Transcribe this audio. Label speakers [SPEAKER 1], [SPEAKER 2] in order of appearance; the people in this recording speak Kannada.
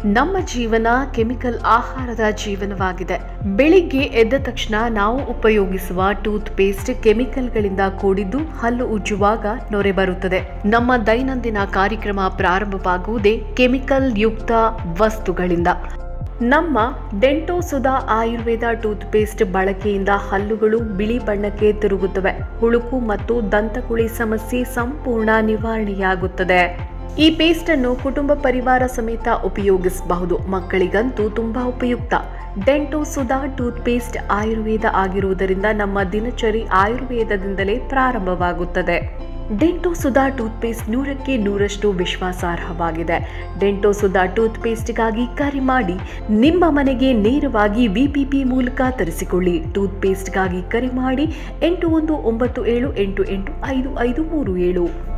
[SPEAKER 1] ನಮ್ಮ ಜೀವನ ಕೆಮಿಕಲ್ ಆಹಾರದ ಜೀವನವಾಗಿದೆ. ಬೆಳಿಗ್ಗೆ ಎದ್ದ ತಕ್ಷಣ ನಾವು ಉಪಯೋಗಿಸುವ ಟೂತ್ ಪೇಸ್ಟ್ ಕೆಮಿಕಲ್ಗಳಿಂದ ಕೂಡಿದ್ದು ಹಲ್ಲು ಉಜ್ಜುವಾಗ ನೊರೆ ಬರುತ್ತದೆ. ನಮ್ಮ ದೈನಂದಿನ ಕಾರ್ಯಕ್ರಮ ಪ್ರಾರಂಭವಾಗುವುದೇ ಕೆಮಿಕಲ್ ಯುಕ್ತ ವಸ್ತುಗಳಿಂದ. ನಮ್ಮ ಡೆಂಟೋ ಸುಧಾ ಆಯುರ್ವೇದ ಟೂತ್ ಪೇಸ್ಟ್ ಬಳಕೆಯಿಂದ ಹಲ್ಲುಗಳು ಬಿಳಿ ಬಣ್ಣಕ್ಕೆ ತಿರುಗುತ್ತವೆ. ಹುಳುಕು ಮತ್ತು ದಂತಕುಳಿ ಸಮಸ್ಯೆ ಸಂಪೂರ್ಣ ನಿವಾರಣೆಯಾಗುತ್ತದೆ. ಈ ಪೇಸ್ಟ್ ಅನ್ನು ಕುಟುಂಬ ಪರಿವಾರ ಸಮೇತ ಉಪಯೋಗಿಸಬಹುದು. ಮಕ್ಕಳಿಗಂತೂ ತುಂಬಾ ಉಪಯುಕ್ತ. ಡೆಂಟೋ ಸುಧಾ ಟೂತ್ ಪೇಸ್ಟ್ ಆಯುರ್ವೇದ ಆಗಿರುವುದರಿಂದ ನಮ್ಮ ದಿನಚರಿ ಆಯುರ್ವೇದದಿಂದಲೇ ಪ್ರಾರಂಭವಾಗುತ್ತದೆ. ಡೆಂಟೋ ಸುಧಾ ಟೂತ್ ಪೇಸ್ಟ್ 100ಕ್ಕೆ 100ರಷ್ಟು ವಿಶ್ವಾಸಾರ್ಹವಾಗಿದೆ. ಡೆಂಟೋ ಸುಧಾ ಟೂತ್ ಪೇಸ್ಟ್ಗಾಗಿ ಕರೆ ಮಾಡಿ. ನಿಮ್ಮ ಮನೆಗೆ ನೇರವಾಗಿ ವಿಪಿಪಿ ಮೂಲಕ ತರಿಸಿಕೊಳ್ಳಿ. ಟೂತ್ ಪೇಸ್ಟ್ಗಾಗಿ ಕರೆ ಮಾಡಿ 8197885537.